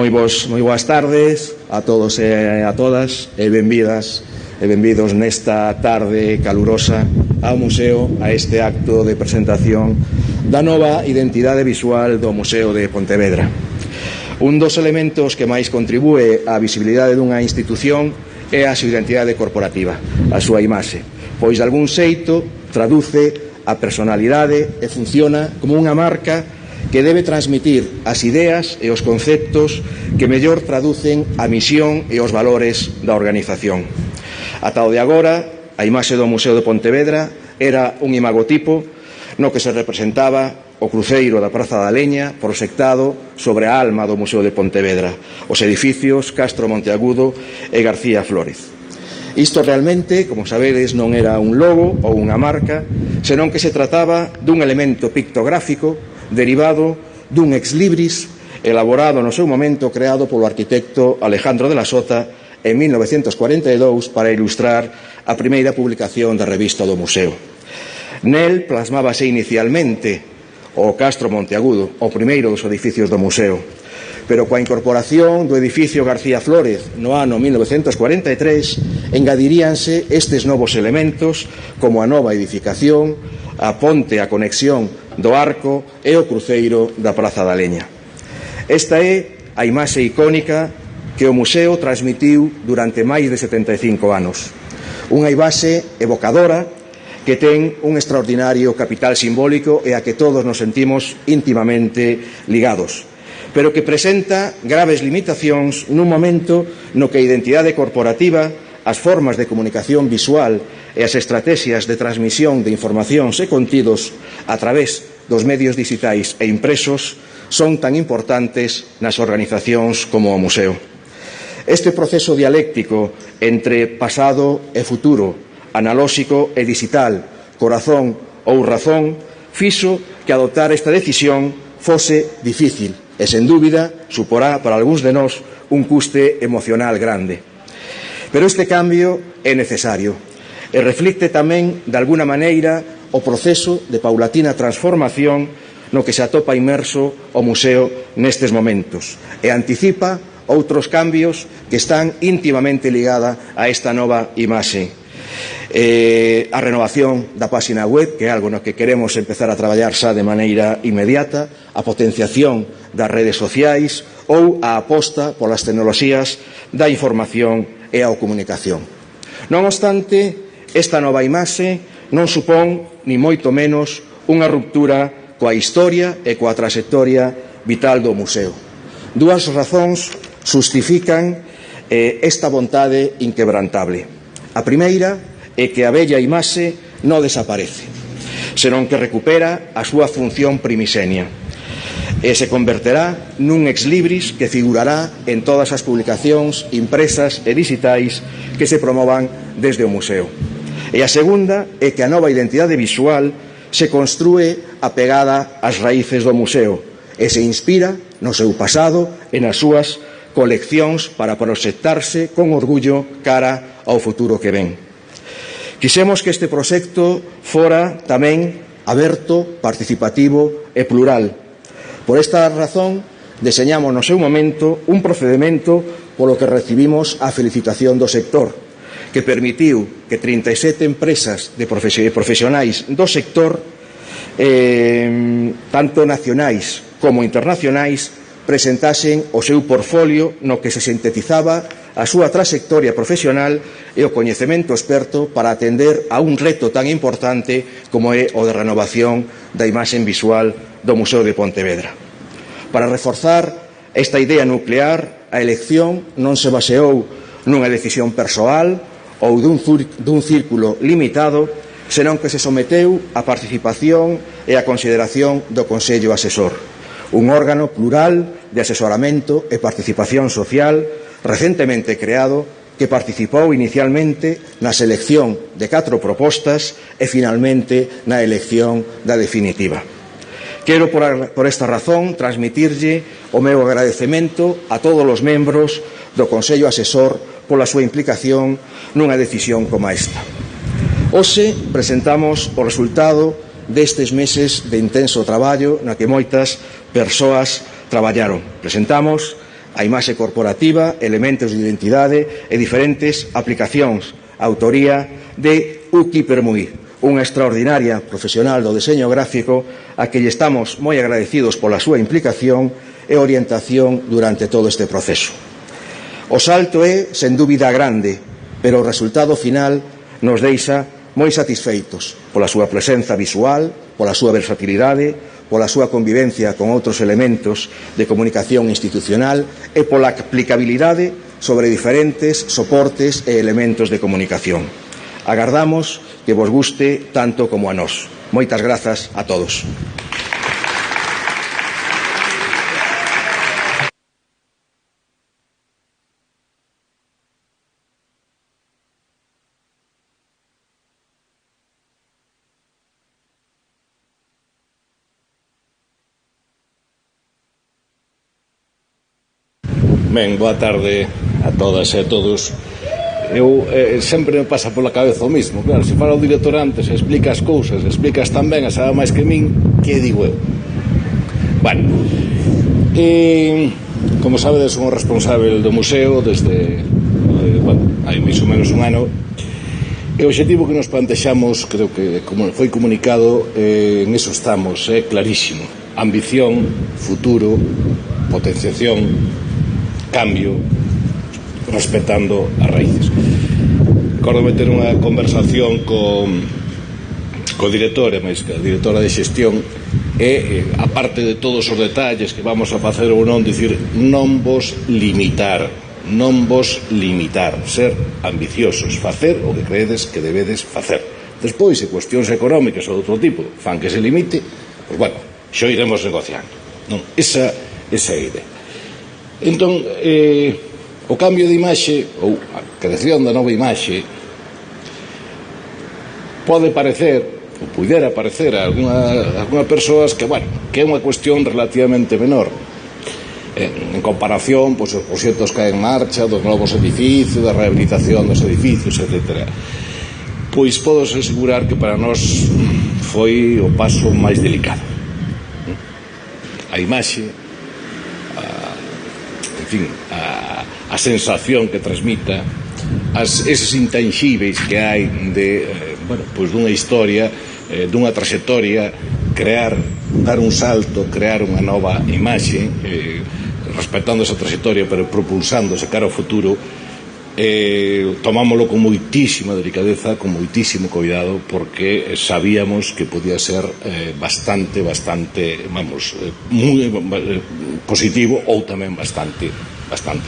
Moi boas tardes a todos e a todas e benvidas e benvidos nesta tarde calurosa ao Museo, a este acto de presentación da nova identidade visual do Museo de Pontevedra. Un dos elementos que máis contribúe á visibilidade dunha institución é a súa identidade corporativa, a súa imaxe, pois de algún xeito traduce a personalidade e funciona como unha marca que debe transmitir as ideas e os conceptos que mellor traducen a misión e os valores da organización. Ata o de agora, a imaxe do Museo de Pontevedra era un imagotipo no que se representaba o cruceiro da Praza da Leña proxectado sobre a alma do Museo de Pontevedra, os edificios Castro Monteagudo e García Flórez. Isto realmente, como sabedes, non era un logo ou unha marca, senón que se trataba dun elemento pictográfico derivado dun ex libris elaborado no seu momento creado polo arquitecto Alejandro de la Sota en 1942 para ilustrar a primeira publicación da revista do Museo. Nel plasmábase inicialmente o Castro Monteagudo, o primeiro dos edificios do Museo, pero coa incorporación do edificio García Flórez no ano 1943 engadiríanse estes novos elementos como a nova edificación, a ponte, a conexión do arco e o cruceiro da Praza da Leña. Esta é a imaxe icónica que o Museo transmitiu durante máis de 75 anos. Unha imaxe evocadora que ten un extraordinario capital simbólico e a que todos nos sentimos íntimamente ligados, pero que presenta graves limitacións nun momento no que a identidade corporativa, as formas de comunicación visual e as estrategias de transmisión de informacións e contidos a través dos medios digitais e impresos son tan importantes nas organizacións como o Museo. Este proceso dialéctico entre pasado e futuro, analóxico e digital, corazón ou razón, fixo que adoptar esta decisión fose difícil e, sen dúbida, suporá para algúns de nós un custe emocional grande. Pero este cambio é necesario e reflicte tamén, de alguna maneira, o proceso de paulatina transformación no que se atopa inmerso o Museo nestes momentos e anticipa outros cambios que están íntimamente ligada a esta nova imaxe. A renovación da páxina web, que é algo no que queremos empezar a traballar xa de maneira inmediata, a potenciación das redes sociais ou a aposta polas tecnoloxías da información e a comunicación. Non obstante, esta nova imaxe non supón, ni moito menos, unha ruptura coa historia e coa traxectoria vital do Museo. Dúas razóns xustifican esta vontade inquebrantable. A primeira é que a bella imaxe non desaparece, senón que recupera a súa función primixenia e se converterá nun ex libris que figurará en todas as publicacións impresas e digitais que se promovan desde o Museo. E a segunda é que a nova identidade visual se construe apegada ás raíces do Museo e se inspira no seu pasado e nas súas coleccións para proxectarse con orgullo cara ao futuro que ven. Quixemos que este proxecto fora tamén aberto, participativo e plural. Por esta razón, deseñamos no seu momento un procedimento polo que recibimos a felicitación do sector, que permitiu que 37 empresas de profesionais do sector, tanto nacionais como internacionais, presentasen o seu portfolio no que se sintetizaba a súa traxectoria profesional e o coñecemento experto para atender a un reto tan importante como é o de renovación da imaxe visual do Museo de Pontevedra. Para reforzar esta idea nuclear, a elección non se baseou nunha decisión persoal ou dun círculo limitado, senón que se someteu á participación e á consideración do Consello Asesor, un órgano plural de asesoramento e participación social recentemente creado que participou inicialmente na selección de 4 propostas e finalmente na elección da definitiva. Quero, por esta razón, transmitirlle o meu agradecemento a todos os membros do Consello Asesor pola súa implicación nunha decisión como esta. Hoxe presentamos o resultado destes meses de intenso traballo na que moitas persoas traballaron. Presentamos a imaxe corporativa, elementos de identidade e diferentes aplicacións, a autoría de Uki Permuy, unha extraordinaria profesional do deseño gráfico a que lle estamos moi agradecidos pola súa implicación e orientación durante todo este proceso. O salto é, sen dúbida, grande, pero o resultado final nos deixa moi satisfeitos pola súa presenza visual, pola súa versatilidade, pola súa convivencia con outros elementos de comunicación institucional e pola aplicabilidade sobre diferentes soportes e elementos de comunicación. Agardamos que vos guste tanto como a nós. Moitas grazas a todos. Ben, boa tarde a todas e a todos. Sempre me pasa pola cabeza o mismo. Claro, se fala o director antes, explica as cousas, explicas tan ben, a sabe máis que min, que digo eu? Bueno, como sabedes, son o responsável do museo desde, hai máis ou menos un ano. E o obxectivo que nos plantexamos, creo que como foi comunicado, en eso estamos, é clarísimo. Ambición, futuro, potenciación, cambio, respetando as raíces. Recordo ter unha conversación co director, máis que a directora de xestión, e, aparte de todos os detalles que vamos a facer ou non, dicir, non vos limitar, ser ambiciosos, facer o que creedes que debedes facer. Despois, se cuestións económicas ou de outro tipo fan que se limite, pois, bueno, xo iremos negociando. Non? Esa é a idea. Entón, o cambio de imaxe ou a creación da nova imaxe pode parecer ou pudera parecer a algunhas persoas que, bueno, que é unha cuestión relativamente menor en comparación, pois, os proxectos que hai en marcha dos novos edificios, da rehabilitación dos edificios, etc. Pois podo asegurar que para nós foi o paso máis delicado. A imaxe, en fin, a sensación que transmita, eses intangíveis que hai de, pois dunha historia, dunha traxectoria, dar un salto, crear unha nova imaxe, respetando esa traxectoria pero propulsándose cara ao futuro, tomámoslo con moitísima delicadeza, con moitísimo cuidado, porque sabíamos que podía ser bastante, vamos, moi positivo ou tamén bastante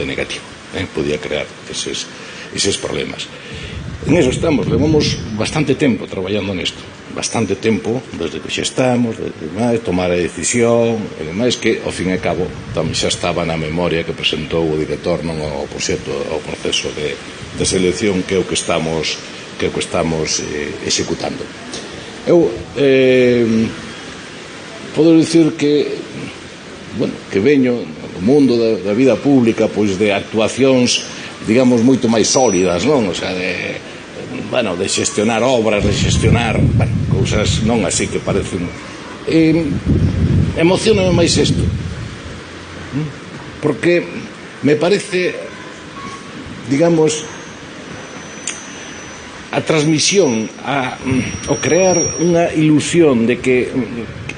negativo. Podía crear eses problemas. En eso estamos, levamos bastante tempo traballando nesto, bastante tempo, desde que xa estamos, tomar a decisión e demais, que ao fin e cabo tamén xa estaba na memoria que presentou o director, non o proxecto, o proceso de selección, que é o que estamos executando. Eu podo dicir que, bueno, que veño do mundo da vida pública, pois de actuacións, digamos, moito máis sólidas, non? O sea, de xestionar obras, de xestionar, cousas non así que parecen. Emocioname máis isto, porque me parece, digamos, a transmisión, o crear unha ilusión de que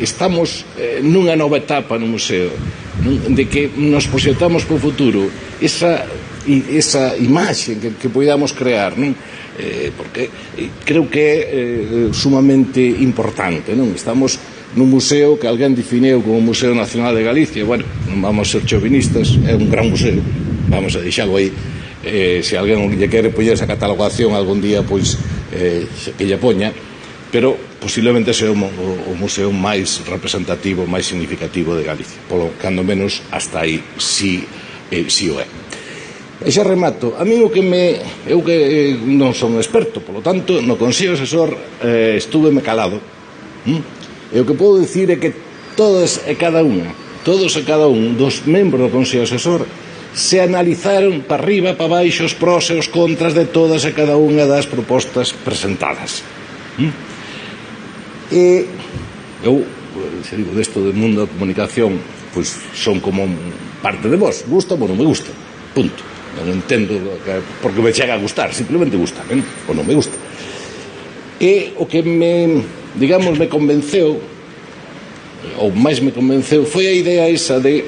estamos nunha nova etapa no museo, de que nos proxectamos para o futuro, esa imaxe que podamos crear, non? Porque creo que é sumamente importante, non? Estamos nun museo que alguén definiu como Museo Nacional de Galicia. Bueno, non vamos a ser chauvinistas, é un gran museo, vamos a deixalo aí. Se alguén lle quere poñer esa catalogación algún día, pois que lle poña, pero posiblemente sea o museo máis representativo, máis significativo de Galicia, polo cando menos hasta aí si o é. E xa remato, a mí eu que non son experto, polo tanto, no Consello Asesor estuveme calado, e o que podo dicir é que todos e cada un dos membros do Consello Asesor se analizaron para arriba, para baixo, os prós e os contras de todas e cada unha das propostas presentadas. E eu, se digo, desto do mundo da comunicación, pois son como parte de vos, gusta ou non me gusta, punto. Non entendo porque me chega a gustar, simplemente gusta, ou non me gusta. E o que me convenceu, ou máis me convenceu, foi a idea esa de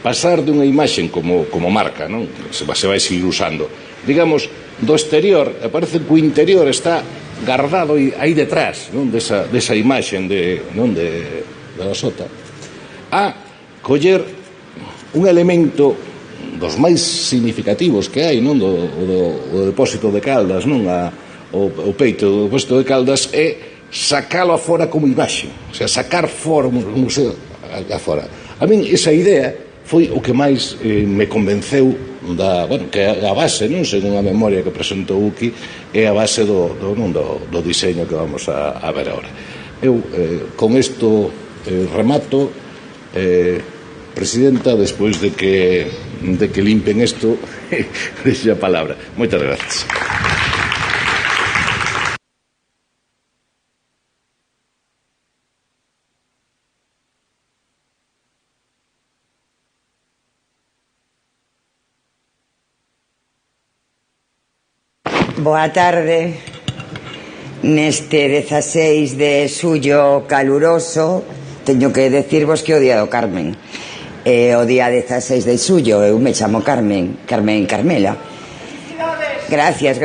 pasar dunha imaxen como marca, non? Se vai seguir usando, digamos, do exterior, e parece que o interior está guardado aí detrás, non? Desa imaxen da Sota, a coller un elemento dos máis significativos que hai, non? Do depósito de Caldas, non? O peito do depósito de Caldas é sacalo afora como imaxe, o sea, sacar fora o museo afora. A min esa idea foi o que máis me convenceu que é a base, non? Según a memoria que presentou Uki, é a base do diseño que vamos a ver agora. Eu con isto remato, Presidenta, despois de que limpen isto, deixe a palabra. Moitas gracias. Boa tarde. Neste 16 de xullo caluroso, teño que decirvos que o día do Carmen. O día 16 de xullo, eu me chamo Carmen Carmela. Gracias.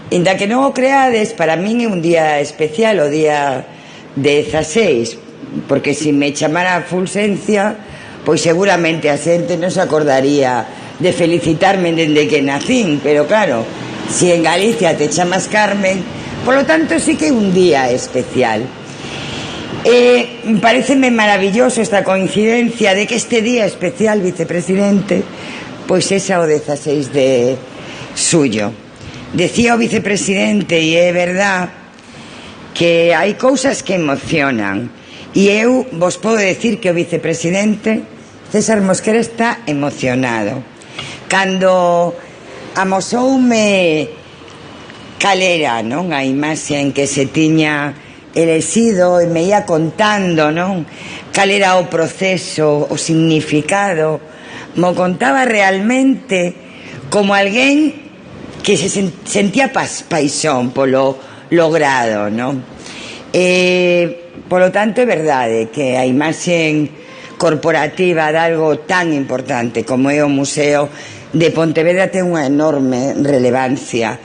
Inda que non o creades, para min é un día especial, o día 16, porque se me chamara Fulxencia, pois seguramente a xente non se acordaría de felicitarme dende que nacín, pero claro, si en Galicia te chamas Carmen, polo tanto sí que é un día especial. Pareceme maravilloso esta coincidencia de que este día especial, vicepresidente, pois esa o 16 de xullo. Decía o vicepresidente, e é verdad, que hai cousas que emocionan, e eu vos podo decir que o vicepresidente César Mosquera está emocionado. Cando amosoume calera, non? A imaxe en que se tiña elexido e me ia contando, non? Cal era o proceso, o significado, mo contaba realmente como alguén que se sentía paixón polo logrado, non? Polo tanto, é verdade que a imaxe corporativa de algo tan importante como é o Museo de Pontevedra ten unha enorme relevancia,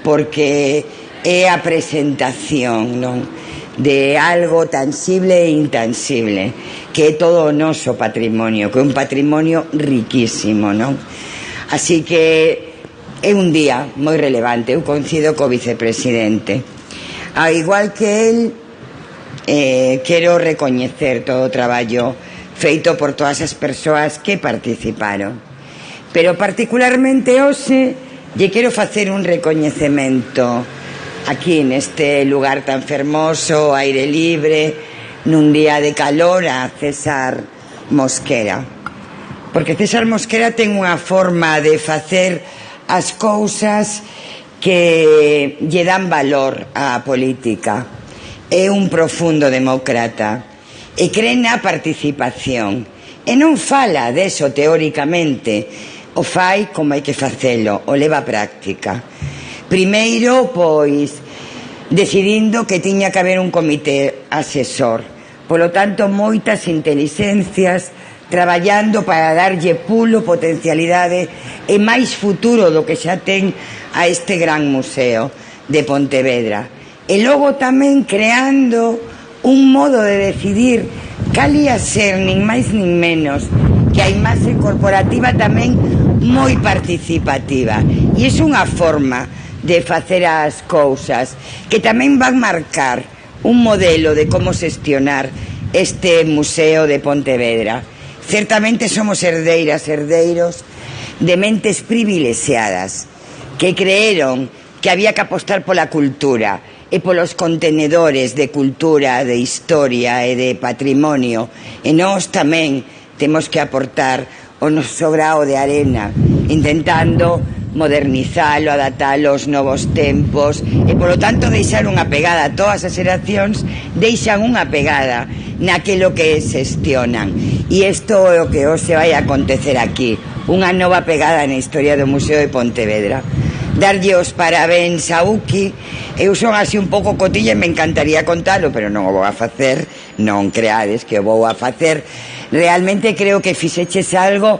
porque é a presentación, non? De algo tangible e intangible, que é todo o noso patrimonio, que é un patrimonio riquísimo, non? Así que é un día moi relevante, eu coincido co vicepresidente. Ao igual que el, quero recoñecer todo o traballo feito por todas as persoas que participaron, pero particularmente hoxe lle quero facer un recoñecemento aquí neste lugar tan fermoso, aire libre, nun día de calor, a César Mosquera, porque César Mosquera ten unha forma de facer as cousas que lle dan valor á política. É un profundo demócrata e cree na participación, e non fala deso teóricamente, o fai como hai que facelo, o leva a práctica. Primeiro, pois, decidindo que tiña que haber un comité asesor, polo tanto moitas intelixencias traballando para darlle pulo, potencialidade e máis futuro do que xa ten a este gran museo de Pontevedra. E logo tamén creando un modo de decidir cal ia ser nin máis nin menos que a imaxe corporativa tamén moi participativa, e é unha forma de facer as cousas que tamén van marcar un modelo de como xestionar este Museo de Pontevedra. Certamente somos herdeiros de mentes privilexiadas que creeron que había que apostar pola cultura e polos contenedores de cultura, de historia e de patrimonio, e nós tamén temos que aportar o noso grao de arena, intentando modernizalo, adaptalo aos novos tempos e, polo tanto, deixar unha pegada. Todas as xeracións deixan unha pegada naquilo que xestionan, e isto é o que hoxe vai acontecer aquí, unha nova pegada na historia do Museo de Pontevedra. Darlle os parabéns a Uki. Eu son así un pouco cotilla e me encantaría contalo, pero non o vou a facer, non creades que o vou a facer. Realmente creo que fixeches algo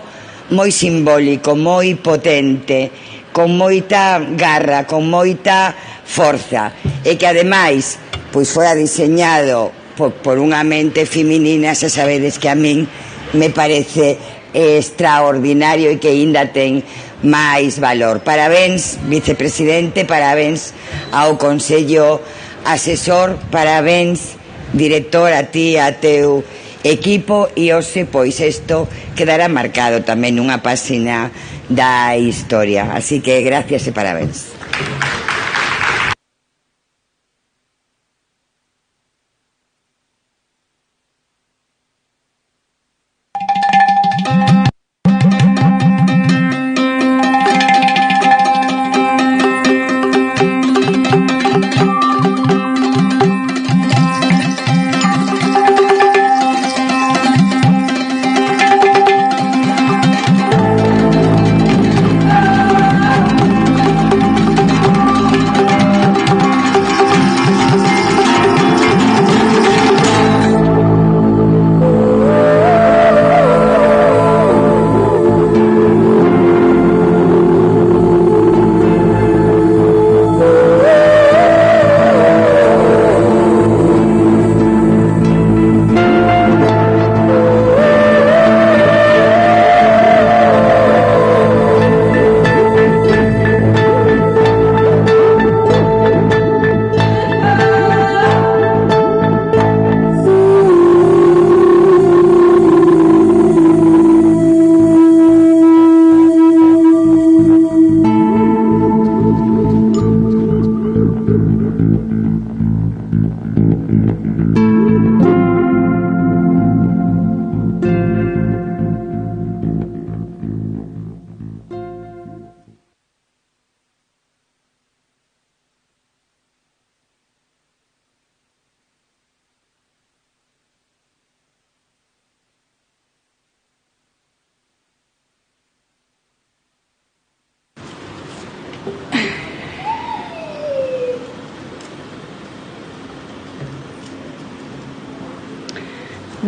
moi simbólico, moi potente, con moita garra, con moita forza, e que ademais pois fora diseñado por unha mente feminina. Xa sabedes que a min me parece extraordinario e que ainda ten máis valor. Parabéns, vicepresidente, parabéns ao Consello Asesor, parabéns, director, a ti, a teu equipo, e hoxe, pois, isto quedará marcado tamén nunha páxina da historia. Así que gracias e parabéns.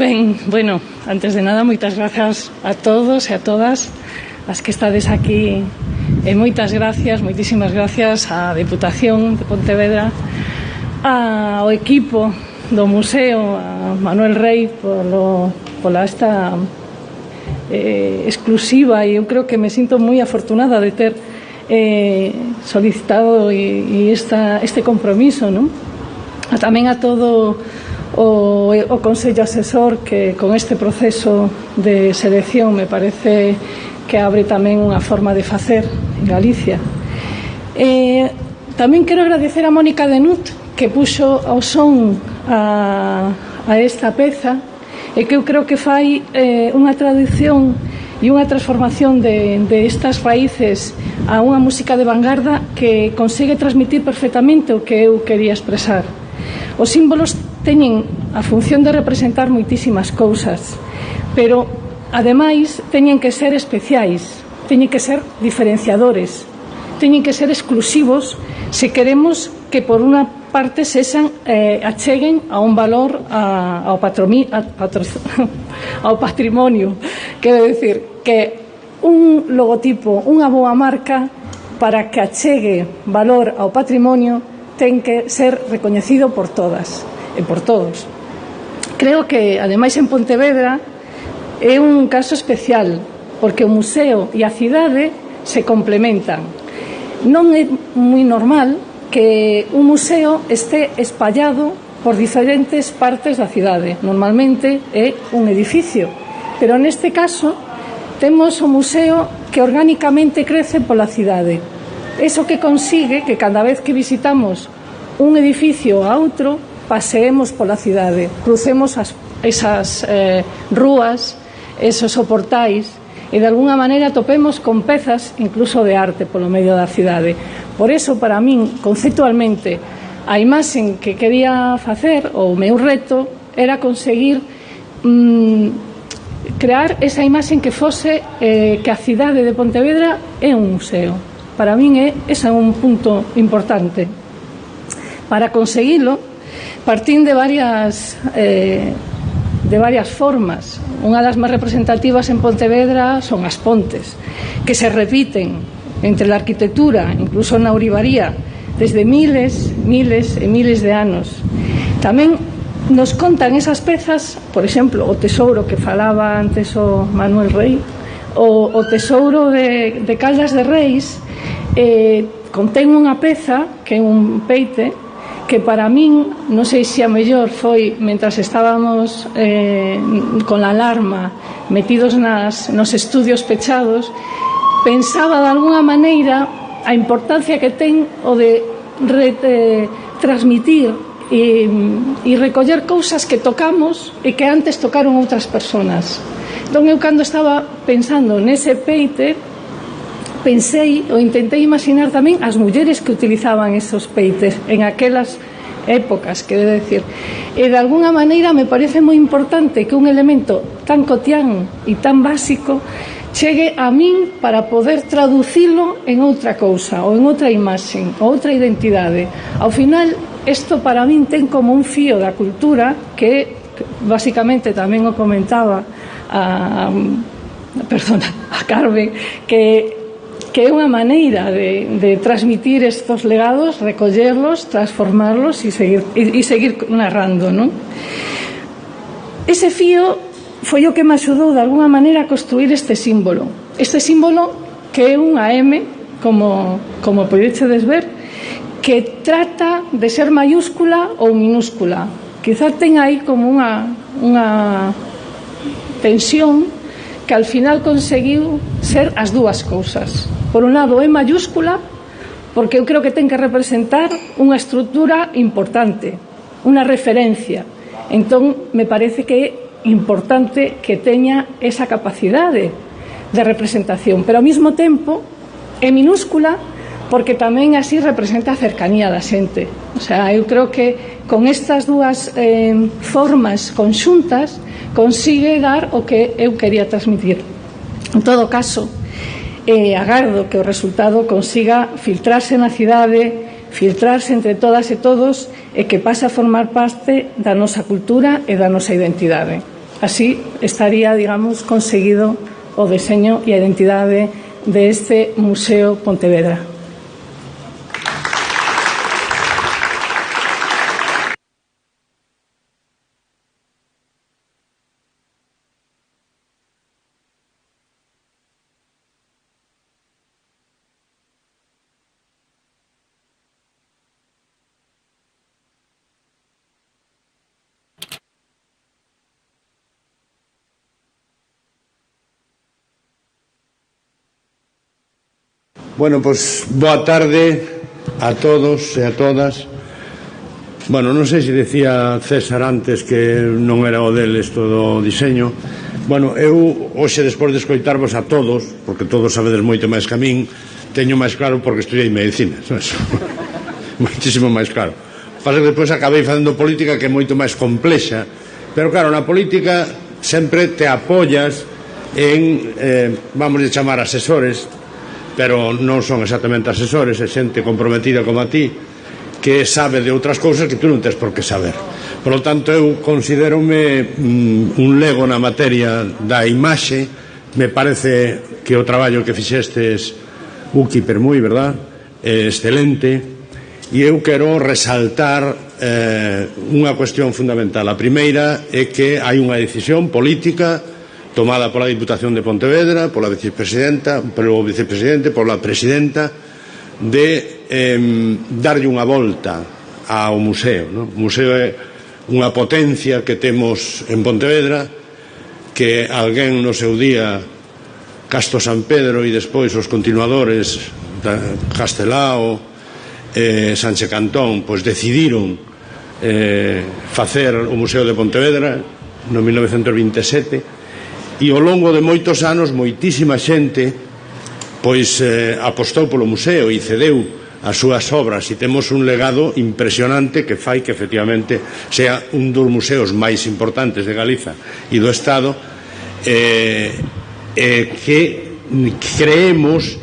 Ben, bueno, antes de nada, moitas grazas a todos e a todas as que estades aquí, e moitas gracias, moitísimas gracias á Deputación de Pontevedra, ao equipo do museo, a Manuel Rey pola esta exclusiva, e eu creo que me sinto moi afortunada de ter solicitado este compromiso, non? Tamén a todo o Consello Asesor, que con este proceso de selección me parece que abre tamén unha forma de facer en Galicia. Tamén quero agradecer a Mónica Denut, que puxo ao son a esta peza, e que eu creo que fai unha traducción e unha transformación de estas raíces a unha música de vanguarda que consegue transmitir perfectamente o que eu quería expresar. Os símbolos teñen a función de representar moitísimas cousas, pero ademais teñen que ser especiais, teñen que ser diferenciadores, teñen que ser exclusivos se queremos que por unha parte sexan acheguen a un valor ao patrimonio. Quero decir que un logotipo, unha boa marca, para que achegue valor ao patrimonio, ten que ser recoñecido por todas e por todos. Creo que, ademais, en Pontevedra é un caso especial, porque o museo e a cidade se complementan. Non é moi normal que un museo este espallado por diferentes partes da cidade. Normalmente é un edificio, pero neste caso temos o museo que orgánicamente crece pola cidade. Eso que consigue que cada vez que visitamos un edificio a outro, paseemos pola cidade, crucemos esas rúas, esos soportais, e de alguna maneira topemos con pezas incluso de arte polo medio da cidade. Por eso, para min, conceptualmente, a imaxen que quería facer, o meu reto, era conseguir crear esa imaxen que fose que a cidade de Pontevedra é un museo. Para min ese é un punto importante. Para conseguilo, partín de varias formas. Unha das máis representativas en Pontevedra son as pontes, que se repiten entre a arquitectura, incluso na ourivaría, desde miles e miles de anos. Tamén nos contan esas pezas, por exemplo, o tesouro que falaba antes o Manuel Rey, o tesouro de Caldas de Reis, contén unha peza que é un peite que para min, non sei se a mellor foi mentras estábamos con a alarma metidos nos estudios pechados, pensaba de alguna maneira a importancia que ten o de transmitir e recoller cousas que tocamos e que antes tocaron outras personas. Entón eu, cando estaba pensando nese peite, pensei ou intentei imaginar tamén as mulleres que utilizaban esos peites en aquelas épocas, quero decir. E de alguna maneira me parece moi importante que un elemento tan cotián e tan básico chegue a min para poder traducilo en outra cousa, ou en outra imaxen, ou outra identidade. Ao final, isto para min ten como un fío da cultura que, basicamente, tamén o comentaba a Carmen, que é unha maneira de transmitir estos legados, recollerlos, transformarlos e seguir narrando, non? Ese fío foi o que me axudou de alguna maneira a construir este símbolo que é unha M, como podedes ver, que trata de ser maiúscula ou minúscula. Quizá ten aí como unha tensión que al final conseguiu ser as dúas cousas. Por un lado é maiúscula porque eu creo que ten que representar unha estrutura importante, unha referencia. Entón, me parece que é importante que teña esa capacidade de representación, pero ao mesmo tempo é minúscula porque tamén así representa a cercanía da xente. O sea, eu creo que con estas dúas formas conxuntas consigue dar o que eu quería transmitir. En todo caso, agardo que o resultado consiga filtrarse na cidade, filtrarse entre todas e todos e que pase a formar parte da nosa cultura e da nosa identidade. Así estaría, digamos, conseguido o deseño e a identidade deste Museo Pontevedra. Bueno, pois boa tarde a todos e a todas. Bueno, non sei se decía César antes que non era o deles todo o diseño. Bueno, eu hoxe, despois de escoitarvos a todos, porque todos sabedes moito máis que a min, teño máis claro porque estudiei medicina, sabes? Muchísimo máis claro. Pasa que despois acabei facendo política, que é moito máis complexa, pero claro, na política sempre te apoias en, vamos a chamar asesores, pero non son exactamente asesores, é xente comprometida como a ti que sabe de outras cousas que tú non tens por que saber. Por lo tanto, eu considérome un lego na materia da imaxe. Me parece que o traballo que fixestes Uki Permui, verdad? É excelente, e eu quero resaltar unha cuestión fundamental. A primeira é que hai unha decisión política tomada pola Diputación de Pontevedra, pola vicepresidenta, polo vicepresidente, pola presidenta, de darlle unha volta ao museo, no? O museo é unha potencia que temos en Pontevedra, que alguén no seu día, Casto San Pedro e despois os continuadores Castelao Sánchez Cantón pois decidiron facer o Museo de Pontevedra no 1927, e ao longo de moitos anos moitísima xente pois apostou polo museo e cedeu as súas obras, e temos un legado impresionante que fai que efectivamente sea un dos museos máis importantes de Galiza e do Estado, que creemos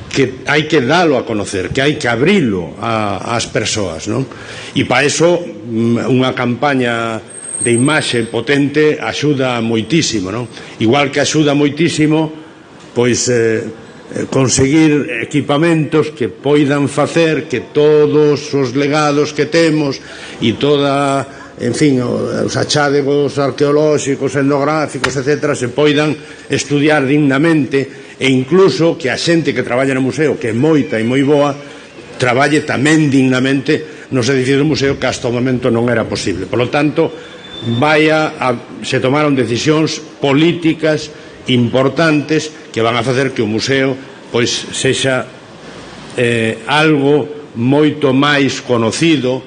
que hai que dalo a conocer, que hai que abrilo ás persoas, non? E para iso unha campaña de imaxe potente axuda moitísimo, non? Igual que axuda moitísimo pois conseguir equipamentos que poidan facer que todos os legados que temos e toda, en fin, os achádegos arqueolóxicos, etnográficos, etc., se poidan estudiar dignamente, e incluso que a xente que traballa no museo, que é moita e moi boa, traballe tamén dignamente nos edificios do museo, que hasta o momento non era posible. Por lo tanto, se tomaron decisións políticas importantes que van a facer que o museo pois sexa algo moito máis conocido,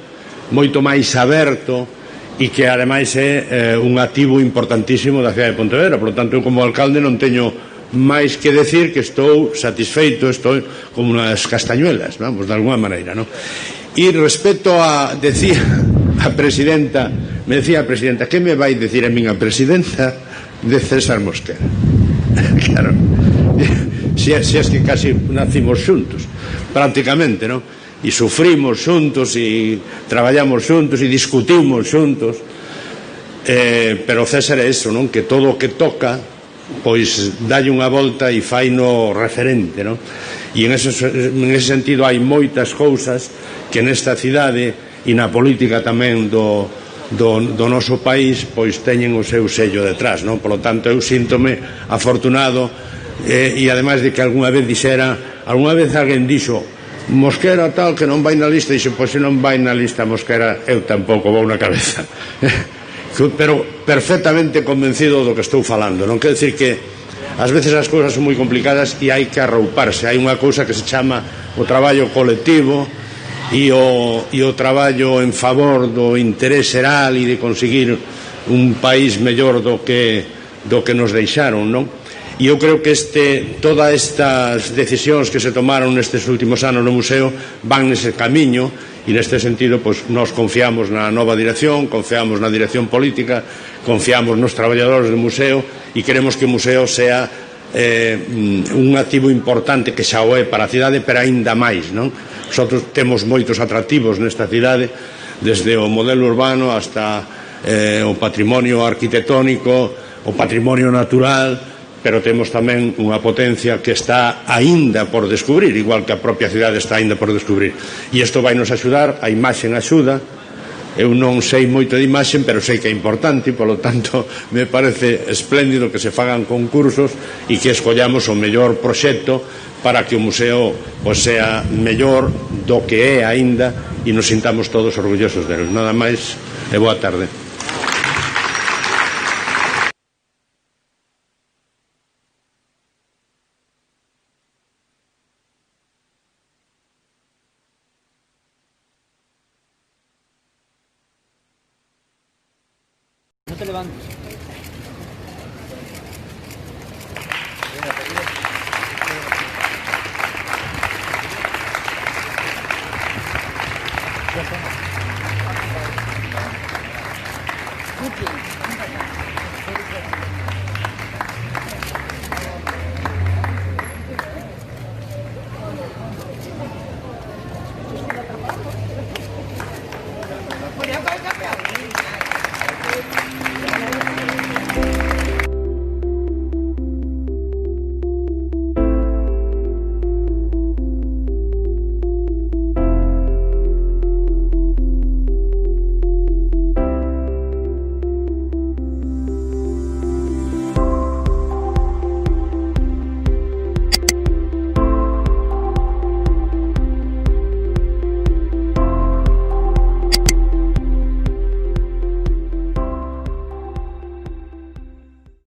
moito máis aberto, e que ademais é un activo importantísimo da cidade de Pontevedra. Por lo tanto, eu como alcalde non teño máis que decir que estou satisfeito, estou como unhas castañuelas, vamos, de alguna maneira, non? E respecto a, decía a presidenta, me decía a presidenta, que me vai decir a min a presidenta de César Mosquera? Claro, si es que casi nacimos xuntos, prácticamente, non? E sufrimos xuntos, e traballamos xuntos, e discutimos xuntos, pero César é eso, non? Que todo o que toca pois dalle unha volta e faino referente, non? E en ese sentido hai moitas cousas que nesta cidade e na política tamén do noso país pois teñen o seu sello detrás, non? Por lo tanto, eu síntome afortunado, e ademais de que algunha vez alguén dixo Mosquera tal, que non vai na lista, e dixo, pois se non vai na lista Mosquera, eu tampouco vou na cabeza. Pero perfectamente convencido do que estou falando, non? Quer decir que ás veces as cousas son moi complicadas e hai que arrouparse. Hai unha cousa que se chama o traballo colectivo e o traballo en favor do interés xeral e de conseguir un país mellor do que nos deixaron, non? E eu creo que todas estas decisións que se tomaron nestes últimos anos no museo van nese camiño, e neste sentido pois nós confiamos na nova dirección, confiamos na dirección política, confiamos nos traballadores do museo, e queremos que o museo sea un activo importante, que xa o é para a cidade, pero aínda máis, non? Nosotros temos moitos atractivos nesta cidade, desde o modelo urbano hasta o patrimonio arquitectónico, o patrimonio natural, pero temos tamén unha potencia que está aínda por descubrir, igual que a propia cidade está aínda por descubrir. E isto vai nos axudar, a imaxe axuda. Eu non sei moito de imaxe, pero sei que é importante, e polo tanto me parece espléndido que se fagan concursos e que escollamos o mellor proxecto para que o museo pois sea mellor do que é aínda e nos sintamos todos orgullosos dele. Nada máis e boa tarde. No te levantes. Ya está.